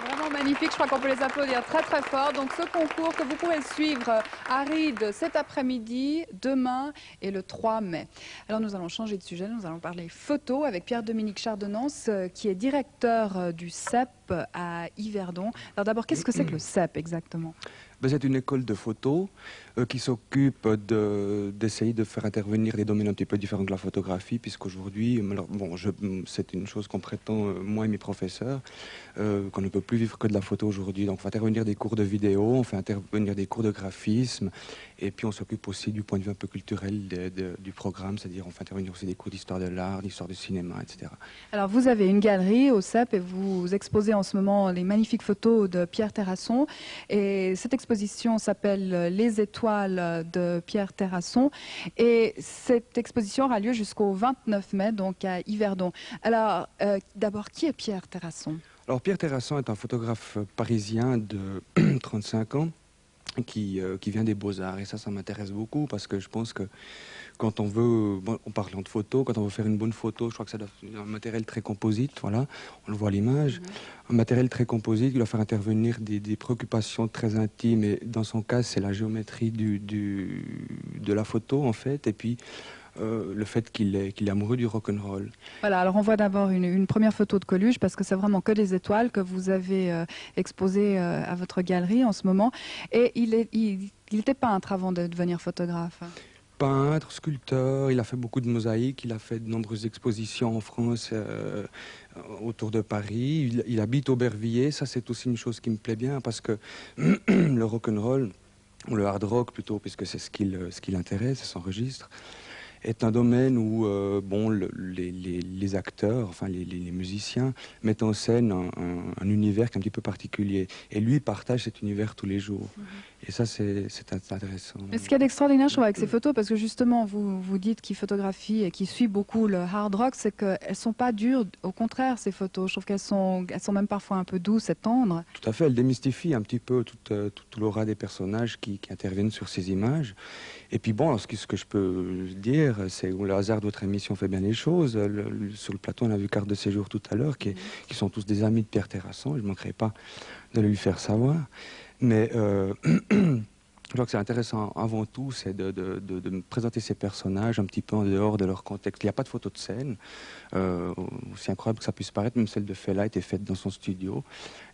Vraiment magnifique, je crois qu'on peut les applaudir très très fort. Donc ce concours que vous pourrez suivre à Ried cet après-midi, demain et le 3 mai. Alors nous allons changer de sujet, nous allons parler photo avec Pierre-Dominique Chardonnance qui est directeur du CEP à Yverdon. Alors d'abord, qu'est-ce que c'est que le CEP exactement ? C'est une école de photo qui s'occupe d'essayer de faire intervenir des domaines un petit peu différents que la photographie, puisqu'aujourd'hui, c'est une chose qu'on prétend, moi et mes professeurs, qu'on ne peut plus vivre que de la photo aujourd'hui. Donc on fait intervenir des cours de vidéo, on fait intervenir des cours de graphisme, et puis on s'occupe aussi du point de vue un peu culturel du programme, c'est-à-dire on fait intervenir aussi des cours d'histoire de l'art, d'histoire du cinéma, etc. Alors vous avez une galerie au CEP et vous exposez en ce moment les magnifiques photos de Pierre Terrasson. Et cette exposition s'appelle Les étoiles de Pierre Terrasson. Et cette exposition aura lieu jusqu'au 29 mai, donc à Yverdon. Alors d'abord, qui est Pierre Terrasson ? Alors Pierre Terrasson est un photographe parisien de 35 ans qui vient des Beaux-Arts. Et ça m'intéresse beaucoup parce que je pense que quand on veut, en parlant de photo, quand on veut faire une bonne photo, je crois que ça doit être un matériel très composite, voilà, on le voit à l'image, un matériel très composite qui doit faire intervenir des préoccupations très intimes. Et dans son cas, c'est la géométrie de la photo, en fait, et puis le fait qu'il est amoureux du rock'n'roll. Voilà, alors on voit d'abord une première photo de Coluche, parce que c'est vraiment que des étoiles que vous avez exposées à votre galerie en ce moment. Et il était peintre avant de devenir photographe. Peintre, sculpteur, il a fait beaucoup de mosaïques, il a fait de nombreuses expositions en France, autour de Paris. Il habite Aubervilliers, ça c'est aussi une chose qui me plaît bien parce que le rock'n'roll, ou le hard rock plutôt, puisque c'est ce qui l'intéresse, c'est son registre, est un domaine où les acteurs, enfin les musiciens, mettent en scène un univers qui est un petit peu particulier. Et lui partage cet univers tous les jours. Et ça, c'est intéressant. Mais ce qu'il y a d'extraordinaire, je trouve, avec ces photos, parce que justement, vous dites qu'il photographie et qu'il suit beaucoup le hard rock, c'est qu'elles ne sont pas dures. Au contraire, ces photos, je trouve qu'elles sont même parfois un peu douces et tendres. Tout à fait, elles démystifient un petit peu toute l'aura des personnages qui interviennent sur ces images. Et puis bon, ce que je peux dire, c'est que le hasard de votre émission fait bien les choses. Sur le plateau, on a vu Carte de séjour tout à l'heure, qui sont tous des amis de Pierre Terrasson. Je ne manquerai pas de le lui faire savoir. Mais je crois que c'est intéressant avant tout, c'est de me présenter ces personnages un petit peu en dehors de leur contexte. Il n'y a pas de photo de scène, aussi incroyable que ça puisse paraître, même celle de Fela a été faite dans son studio.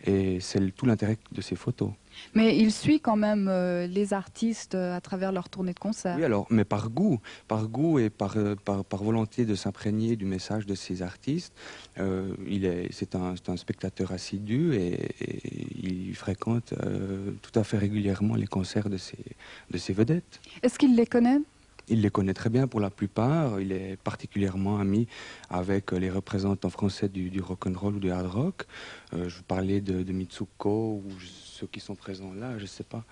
Et c'est tout l'intérêt de ces photos. Mais il suit quand même les artistes à travers leur tournée de concert. Oui, alors, mais par goût et par volonté de s'imprégner du message de ces artistes. C'est un spectateur assidu et il fréquente tout à fait régulièrement les concerts de ces vedettes. Est-ce qu'il les connaît ? Il les connaît très bien pour la plupart. Il est particulièrement ami avec les représentants français du rock'n'roll ou du hard rock. Je vous parlais de Mitsuko ou ceux qui sont présents là, je ne sais pas,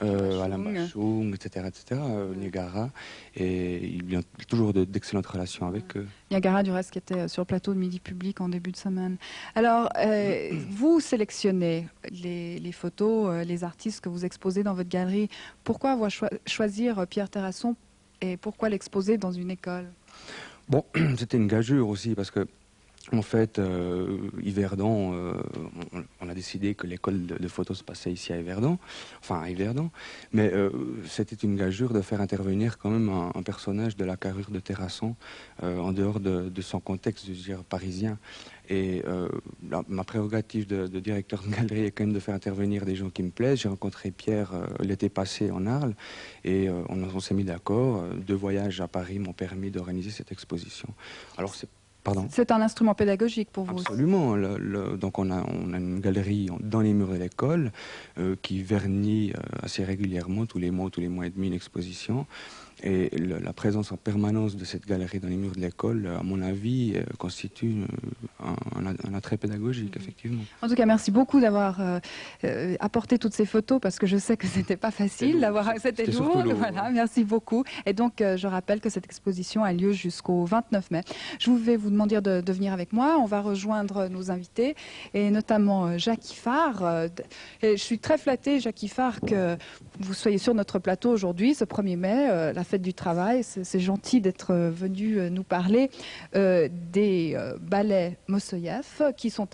Alain Bachung, etc., Niagara. Et il y a toujours d'excellentes relations avec eux. Niagara, du reste, qui était sur le plateau de Midi Public en début de semaine. Alors, vous sélectionnez les photos, les artistes que vous exposez dans votre galerie. Pourquoi avoir choisir Pierre Terrasson et pourquoi l'exposer dans une école ? Bon, c'était une gageure aussi, parce que en fait, Yverdon, on a décidé que l'école de photo se passait ici à Yverdon, mais c'était une gageure de faire intervenir quand même un personnage de la carrure de Terrasson en dehors de son contexte, je veux dire, parisien. Et ma prérogative de directeur de galerie est quand même de faire intervenir des gens qui me plaisent. J'ai rencontré Pierre l'été passé en Arles et on s'est mis d'accord. 2 voyages à Paris m'ont permis d'organiser cette exposition. Alors c'est un instrument pédagogique pour vous. Absolument. Donc on a une galerie dans les murs de l'école qui vernit assez régulièrement, tous les mois et demi, une exposition. Et la présence en permanence de cette galerie dans les murs de l'école, à mon avis, constitue un attrait pédagogique, effectivement. En tout cas, merci beaucoup d'avoir apporté toutes ces photos, parce que je sais que c'était pas facile d'avoir. C'était lourd. Voilà, merci beaucoup. Et donc, je rappelle que cette exposition a lieu jusqu'au 29 mai. Je vais vous demander de venir avec moi. On va rejoindre nos invités, et notamment Jacques Iffard. Je suis très flattée, Jacques Iffard, que vous soyez sur notre plateau aujourd'hui, ce 1er mai, la fête du travail. C'est gentil d'être venu nous parler des ballets Mossoyev qui sont en